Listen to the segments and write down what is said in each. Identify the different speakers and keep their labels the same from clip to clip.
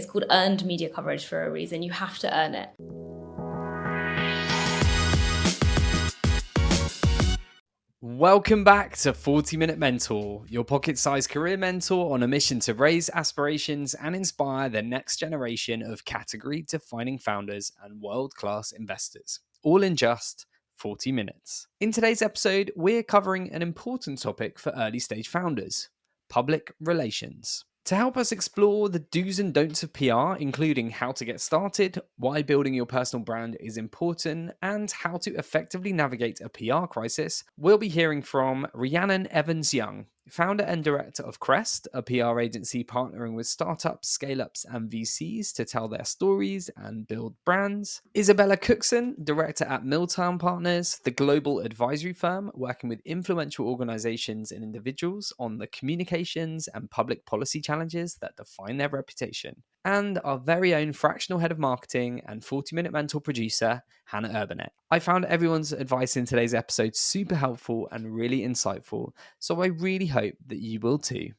Speaker 1: It's called earned media coverage for a reason. You have to earn it.
Speaker 2: Welcome back to 40-Minute Mentor, your pocket-sized career mentor on a mission to raise aspirations and inspire the next generation of category-defining founders and world-class investors, all in just 40 minutes. In today's episode, we're covering an important topic for early-stage founders: public relations. To help us explore the do's and don'ts of PR, including how to get started, why building your personal brand is important, and how to effectively navigate a PR crisis, we'll be hearing from Rhiannon Evans-Young, founder and director of Crest, a PR agency partnering with startups, scale-ups, and VCs to tell their stories and build brands. Isabella Cookson, director at Milltown Partners, the global advisory firm working with influential organizations and individuals on the communications and public policy challenges that define their reputation. And our very own fractional head of marketing and 40-Minute Mentor producer, Hannah Urbanek. I found everyone's advice in today's episode super helpful and really insightful, so I really hope that you will too.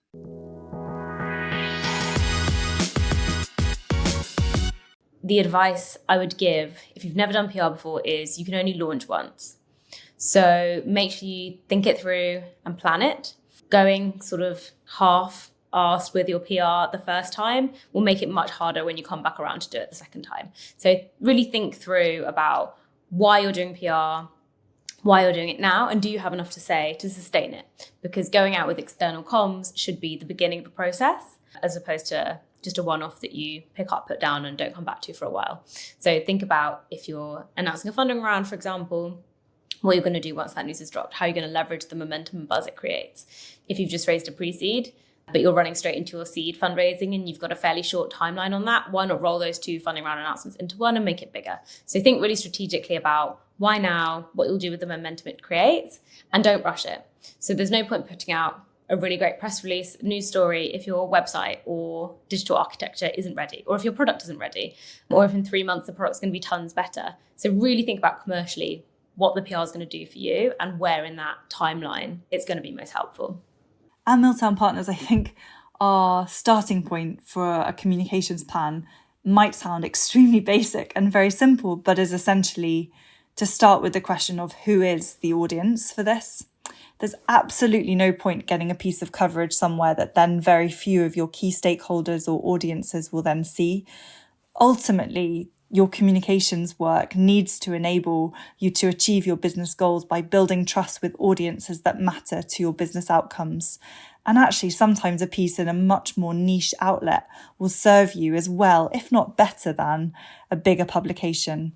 Speaker 1: The advice I would give if you've never done PR before is you can only launch once. So make sure you think it through and plan it. Going sort of half-assed with your PR the first time will make it much harder when you come back around to do it the second time. So really think through about why you're doing PR, why you're doing it now, and do you have enough to say to sustain it? Because going out with external comms should be the beginning of the process, as opposed to just a one-off that you pick up, put down, and don't come back to for a while. So think about if you're announcing a funding round, for example, what you're going to do once that news is dropped, how you're going to leverage the momentum and buzz it creates. If you've just raised a pre-seed, but you're running straight into your seed fundraising and you've got a fairly short timeline on that, why not roll those two funding round announcements into one and make it bigger? So think really strategically about why now, what you'll do with the momentum it creates, and don't rush it. So there's no point putting out a really great press release, news story, if your website or digital architecture isn't ready, or if your product isn't ready, or if in 3 months the product's going to be tons better. So really think about commercially what the PR is going to do for you and where in that timeline it's going to be most helpful.
Speaker 3: At Milltown Partners, I think our starting point for a communications plan might sound extremely basic and very simple, but is essentially to start with the question of who is the audience for this. There's absolutely no point getting a piece of coverage somewhere that then very few of your key stakeholders or audiences will then see. Ultimately, your communications work needs to enable you to achieve your business goals by building trust with audiences that matter to your business outcomes. And actually, sometimes a piece in a much more niche outlet will serve you as well, if not better than, a bigger publication.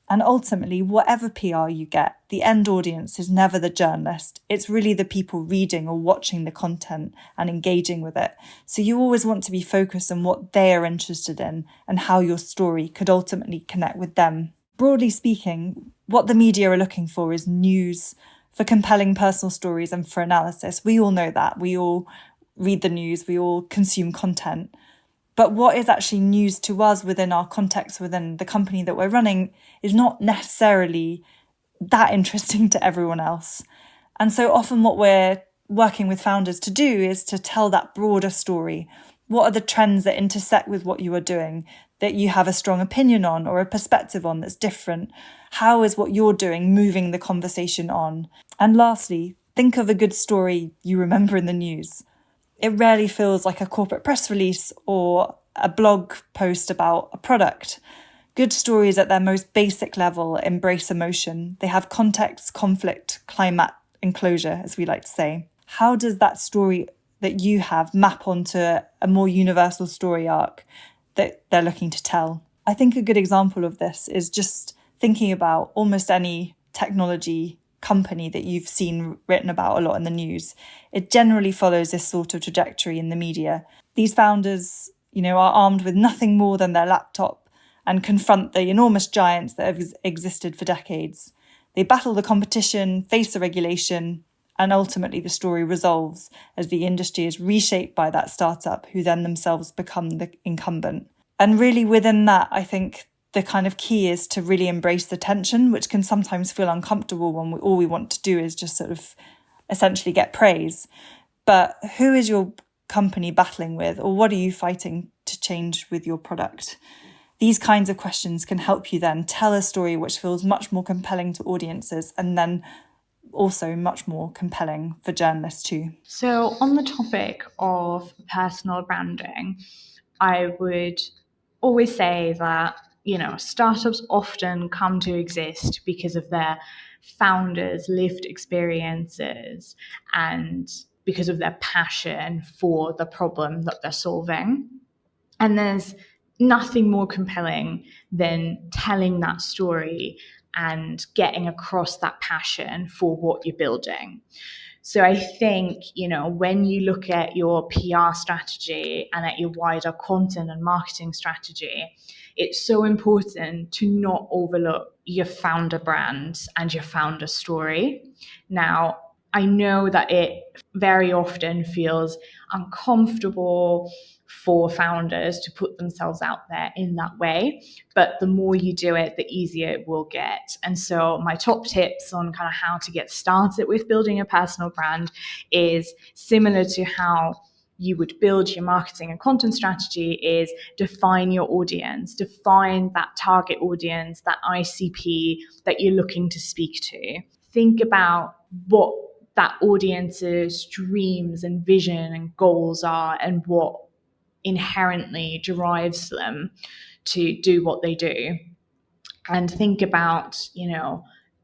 Speaker 3: And ultimately, whatever PR you get, the end audience is never the journalist. It's really the people reading or watching the content and engaging with it. So you always want to be focused on what they are interested in and how your story could ultimately connect with them. Broadly speaking, what the media are looking for is news, for compelling personal stories and for analysis. We all know that. We all read the news. We all consume content. But what is actually news to us within our context, within the company that we're running, is not necessarily that interesting to everyone else. And so often what we're working with founders to do is to tell that broader story. What are the trends that intersect with what you are doing, that you have a strong opinion on or a perspective on that's different? How is what you're doing moving the conversation on? And lastly, think of a good story you remember in the news. It rarely feels like a corporate press release or a blog post about a product. Good stories at their most basic level embrace emotion. They have context, conflict, climax, and closure, as we like to say. How does that story that you have map onto a more universal story arc that they're looking to tell? I think a good example of this is just thinking about almost any technology company that you've seen written about a lot in the news. It generally follows this sort of trajectory in the media. These founders, are armed with nothing more than their laptop and confront the enormous giants that have existed for decades. They battle the competition, face the regulation, and ultimately the story resolves as the industry is reshaped by that startup who then themselves become the incumbent. And really within that, I think the kind of key is to really embrace the tension, which can sometimes feel uncomfortable when all we want to do is just sort of essentially get praise. But who is your company battling with, or what are you fighting to change with your product? These kinds of questions can help you then tell a story which feels much more compelling to audiences, and then also much more compelling for journalists too.
Speaker 4: So on the topic of personal branding, I would always say that, startups often come to exist because of their founders' lived experiences and because of their passion for the problem that they're solving. And there's nothing more compelling than telling that story and getting across that passion for what you're building. So I think, when you look at your PR strategy and at your wider content and marketing strategy, it's so important to not overlook your founder brand and your founder story. Now, I know that it very often feels uncomfortable for founders to put themselves out there in that way, but the more you do it, the easier it will get. And so my top tips on kind of how to get started with building a personal brand is similar to how you would build your marketing and content strategy, is define your audience, define that target audience, that ICP that you're looking to speak to. Think about what that audience's dreams and vision and goals are and what inherently drives them to do what they do. And think about,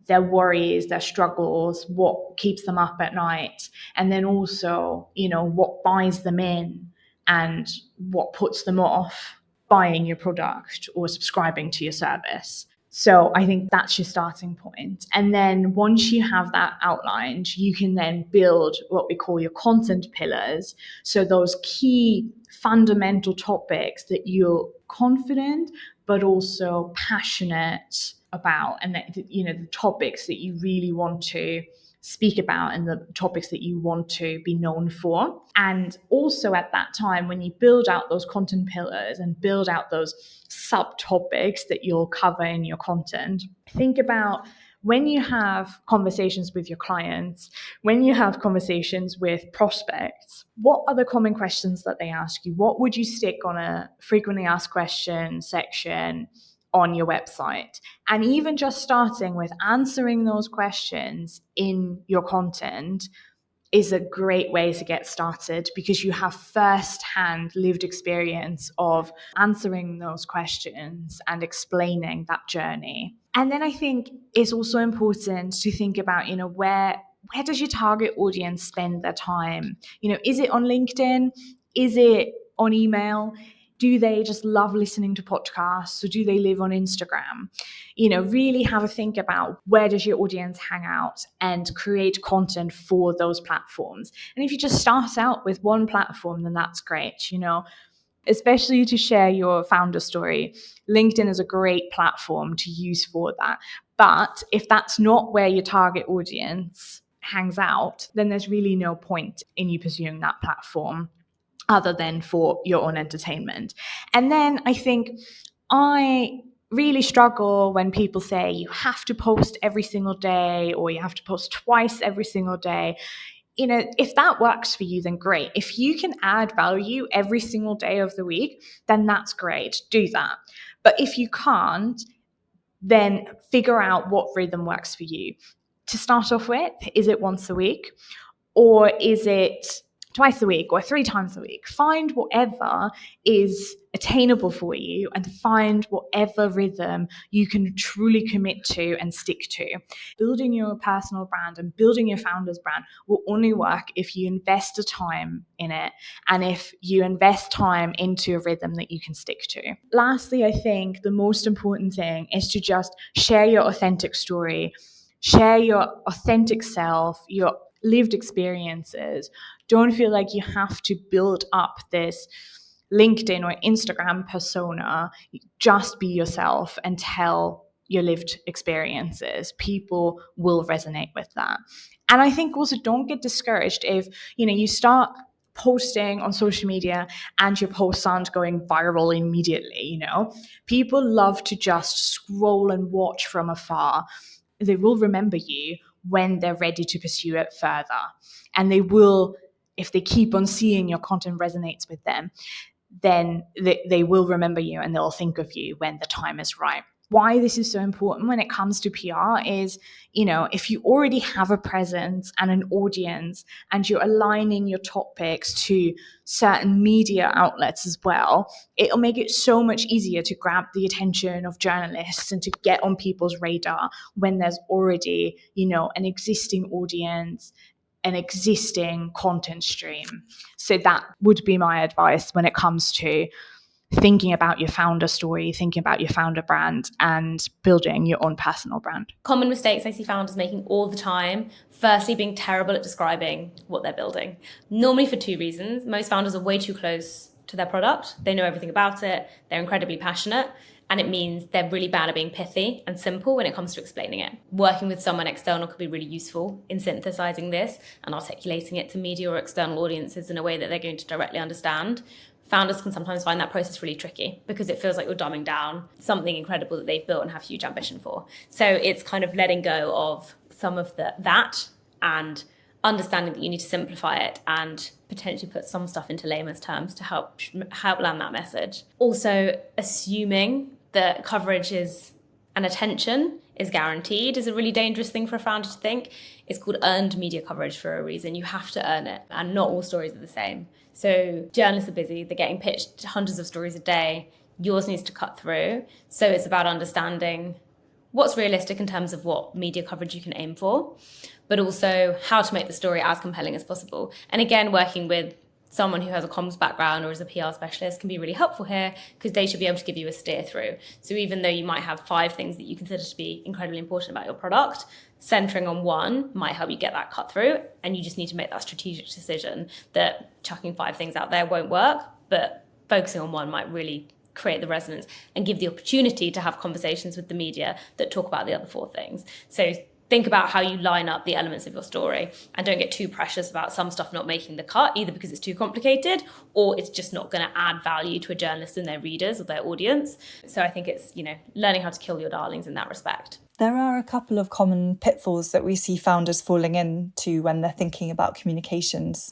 Speaker 4: their worries, their struggles, what keeps them up at night. And then also, what buys them in and what puts them off buying your product or subscribing to your service. So I think that's your starting point. And then once you have that outlined, you can then build what we call your content pillars. So those key fundamental topics that you're confident, but also passionate about, and that, the topics that you really want to speak about and the topics that you want to be known for. And also at that time, when you build out those content pillars and build out those subtopics that you'll cover in your content, think about when you have conversations with your clients, when you have conversations with prospects, what are the common questions that they ask you? What would you stick on a frequently asked questions section on your website? And even just starting with answering those questions in your content is a great way to get started, because you have first-hand lived experience of answering those questions and explaining that journey. And then I think it's also important to think about, where does your target audience spend their time? Is it on LinkedIn? Is it on email? Do they just love listening to podcasts, or do they live on Instagram? Really have a think about where does your audience hang out and create content for those platforms. And if you just start out with one platform, then that's great, especially to share your founder story. LinkedIn is a great platform to use for that. But if that's not where your target audience hangs out, then there's really no point in you pursuing that platform other than for your own entertainment. And then I think I really struggle when people say you have to post every single day or you have to post twice every single day. If that works for you, then great. If you can add value every single day of the week, then that's great. Do that. But if you can't, then figure out what rhythm works for you. To start off with, is it once a week? Or is it twice a week or 3 times a week? Find whatever is attainable for you and find whatever rhythm you can truly commit to and stick to. Building your personal brand and building your founder's brand will only work if you invest the time in it and if you invest time into a rhythm that you can stick to. Lastly, I think the most important thing is to just share your authentic story, share your authentic self, your lived experiences. Don't feel like you have to build up this LinkedIn or Instagram persona. Just be yourself and tell your lived experiences. People will resonate with that. And I think also don't get discouraged if, you start posting on social media and your posts aren't going viral immediately. People love to just scroll and watch from afar. They will remember you when they're ready to pursue it further. And they will, if they keep on seeing your content resonates with them, then they will remember you and they'll think of you when the time is right. Why this is so important when it comes to PR is, if you already have a presence and an audience and you're aligning your topics to certain media outlets as well, it'll make it so much easier to grab the attention of journalists and to get on people's radar when there's already, an existing audience, an existing content stream. So that would be my advice when it comes to thinking about your founder story, thinking about your founder brand, and building your own personal brand.
Speaker 1: Common mistakes I see founders making all the time. Firstly, being terrible at describing what they're building. Normally for two reasons. Most founders are way too close to their product. They know everything about it. They're incredibly passionate. And it means they're really bad at being pithy and simple when it comes to explaining it. Working with someone external could be really useful in synthesizing this and articulating it to media or external audiences in a way that they're going to directly understand. Founders can sometimes find that process really tricky because it feels like you're dumbing down something incredible that they've built and have huge ambition for. So it's kind of letting go of some of that and understanding that you need to simplify it and potentially put some stuff into layman's terms to help land that message. Also, assuming that coverage and attention is guaranteed is a really dangerous thing for a founder to think. It's called earned media coverage for a reason. You have to earn it, and not all stories are the same. So journalists are busy, they're getting pitched hundreds of stories a day. Yours needs to cut through. So it's about understanding what's realistic in terms of what media coverage you can aim for, but also how to make the story as compelling as possible. And again, working with someone who has a comms background or is a PR specialist can be really helpful here because they should be able to give you a steer through. So even though you might have 5 things that you consider to be incredibly important about your product, centering on one might help you get that cut through, and you just need to make that strategic decision that chucking 5 things out there won't work, but focusing on one might really create the resonance and give the opportunity to have conversations with the media that talk about the other 4 things. So think about how you line up the elements of your story and don't get too precious about some stuff not making the cut, either because it's too complicated or it's just not going to add value to a journalist and their readers or their audience. So I think it's, learning how to kill your darlings in that respect.
Speaker 3: There are a couple of common pitfalls that we see founders falling into when they're thinking about communications.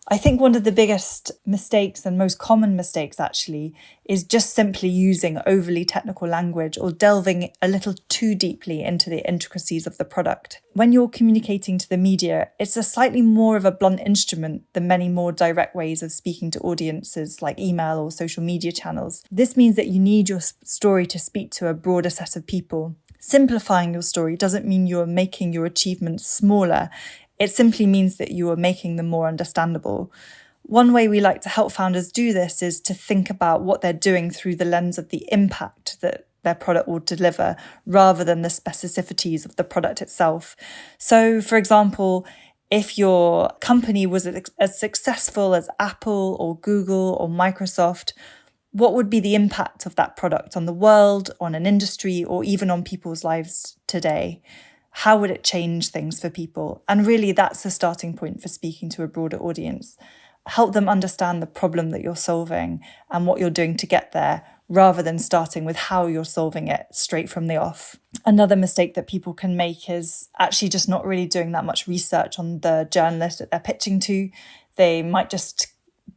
Speaker 3: I think one of the biggest mistakes and most common mistakes actually is just simply using overly technical language or delving a little too deeply into the intricacies of the product. When you're communicating to the media, it's a slightly more of a blunt instrument than many more direct ways of speaking to audiences like email or social media channels. This means that you need your story to speak to a broader set of people. Simplifying your story doesn't mean you're making your achievements smaller. It simply means that you are making them more understandable. One way we like to help founders do this is to think about what they're doing through the lens of the impact that their product will deliver, rather than the specificities of the product itself. So, for example, if your company was as successful as Apple or Google or Microsoft, what would be the impact of that product on the world, on an industry, or even on people's lives today? How would it change things for people? And really, that's the starting point for speaking to a broader audience. Help them understand the problem that you're solving and what you're doing to get there, rather than starting with how you're solving it straight from the off. Another mistake that people can make is actually just not really doing that much research on the journalist that they're pitching to. They might just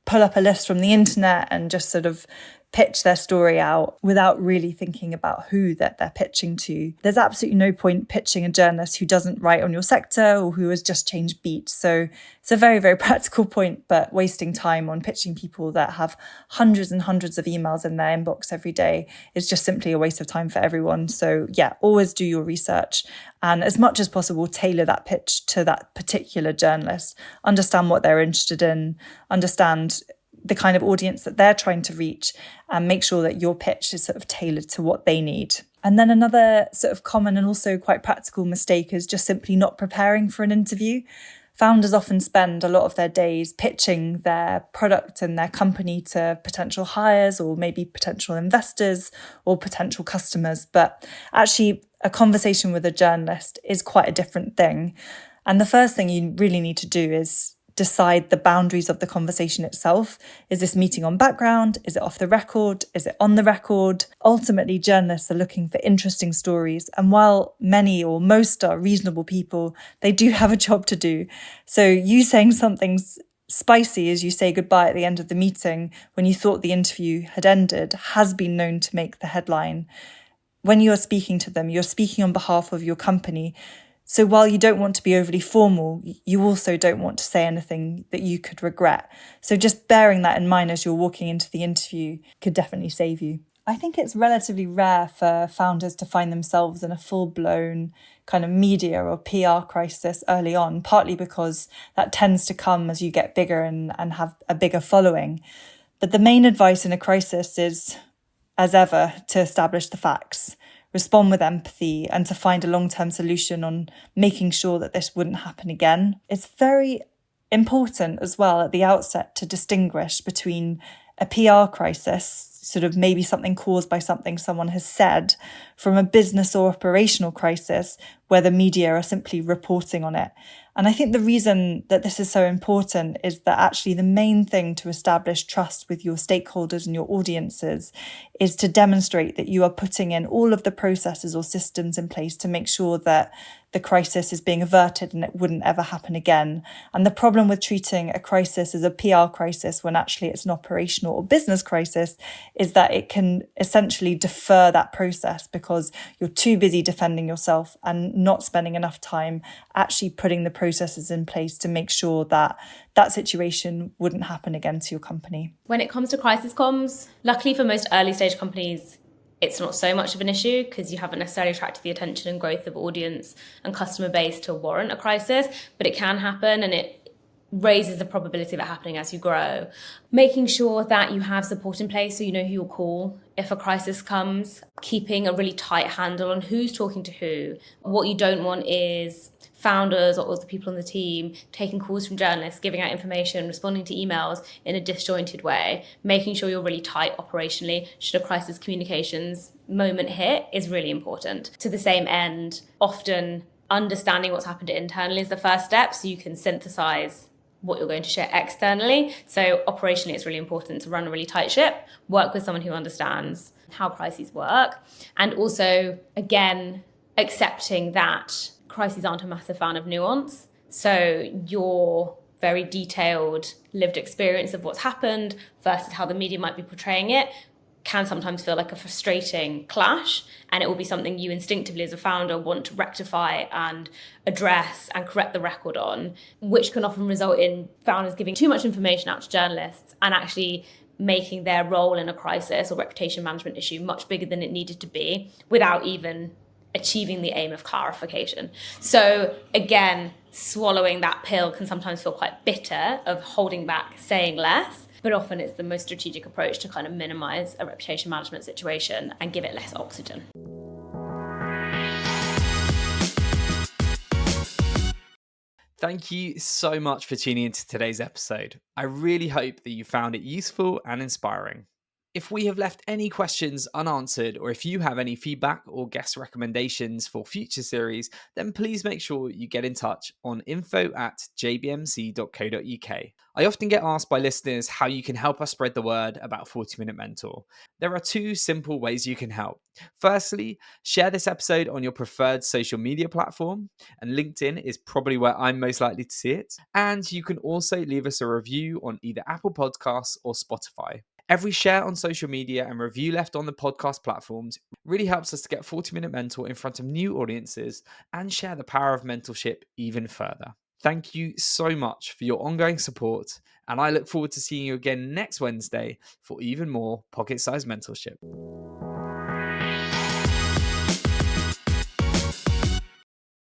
Speaker 3: pull up a list from the internet and just sort of pitch their story out without really thinking about who that they're pitching to. There's absolutely no point pitching a journalist who doesn't write on your sector or who has just changed beats. So it's a very, very practical point, but wasting time on pitching people that have hundreds and hundreds of emails in their inbox every day is just simply a waste of time for everyone. So yeah, always do your research and as much as possible, tailor that pitch to that particular journalist. Understand what they're interested in, understand the kind of audience that they're trying to reach, and make sure that your pitch is sort of tailored to what they need. And then another sort of common and also quite practical mistake is just simply not preparing for an interview. Founders often spend a lot of their days pitching their product and their company to potential hires or maybe potential investors or potential customers. But actually, a conversation with a journalist is quite a different thing. And the first thing you really need to do is decide the boundaries of the conversation itself. Is this meeting on background? Is it off the record? Is it on the record? Ultimately, journalists are looking for interesting stories. And while many or most are reasonable people, they do have a job to do. So you saying something's spicy as you say goodbye at the end of the meeting when you thought the interview had ended has been known to make the headline. When you're speaking to them, you're speaking on behalf of your company. So while you don't want to be overly formal, you also don't want to say anything that you could regret. So just bearing that in mind as you're walking into the interview could definitely save you. I think it's relatively rare for founders to find themselves in a full-blown kind of media or PR crisis early on, partly because that tends to come as you get bigger and have a bigger following. But the main advice in a crisis is, as ever, to establish the facts, respond with empathy, and to find a long-term solution on making sure that this wouldn't happen again. It's very important as well at the outset to distinguish between a PR crisis, sort of maybe something caused by something someone has said, from a business or operational crisis where the media are simply reporting on it. And I think the reason that this is so important is that actually the main thing to establish trust with your stakeholders and your audiences is to demonstrate that you are putting in all of the processes or systems in place to make sure that the crisis is being averted and it wouldn't ever happen again. And the problem with treating a crisis as a PR crisis when actually it's an operational or business crisis is that it can essentially defer that process because you're too busy defending yourself and not spending enough time actually putting the processes in place to make sure that that situation wouldn't happen again to your company.
Speaker 1: When it comes to crisis comms, luckily for most early stage companies, it's not so much of an issue because you haven't necessarily attracted the attention and growth of audience and customer base to warrant a crisis, but it can happen and it raises the probability of it happening as you grow. Making sure that you have support in place so you know who you'll call if a crisis comes, keeping a really tight handle on who's talking to who. What you don't want is founders or the people on the team taking calls from journalists, giving out information, responding to emails in a disjointed way. Making sure you're really tight operationally should a crisis communications moment hit is really important. To the same end, often understanding what's happened internally is the first step so you can synthesize what you're going to share externally. So operationally, it's really important to run a really tight ship, work with someone who understands how crises work, and also, again, accepting that crises aren't a massive fan of nuance. So your very detailed lived experience of what's happened versus how the media might be portraying it can sometimes feel like a frustrating clash, and it will be something you instinctively as a founder want to rectify and address and correct the record on, which can often result in founders giving too much information out to journalists and actually making their role in a crisis or reputation management issue much bigger than it needed to be without even achieving the aim of clarification. So again, swallowing that pill can sometimes feel quite bitter of holding back, saying less, but often it's the most strategic approach to kind of minimize a reputation management situation and give it less oxygen.
Speaker 2: Thank you so much for tuning into today's episode. I really hope that you found it useful and inspiring. If we have left any questions unanswered, or if you have any feedback or guest recommendations for future series, then please make sure you get in touch on info@jbmc.co.uk. I often get asked by listeners how you can help us spread the word about 40 Minute Mentor. There are two simple ways you can help. Firstly, share this episode on your preferred social media platform, and LinkedIn is probably where I'm most likely to see it. And you can also leave us a review on either Apple Podcasts or Spotify. Every share on social media and review left on the podcast platforms really helps us to get 40 Minute Mentor in front of new audiences and share the power of mentorship even further. Thank you so much for your ongoing support, and I look forward to seeing you again next Wednesday for even more pocket-sized mentorship.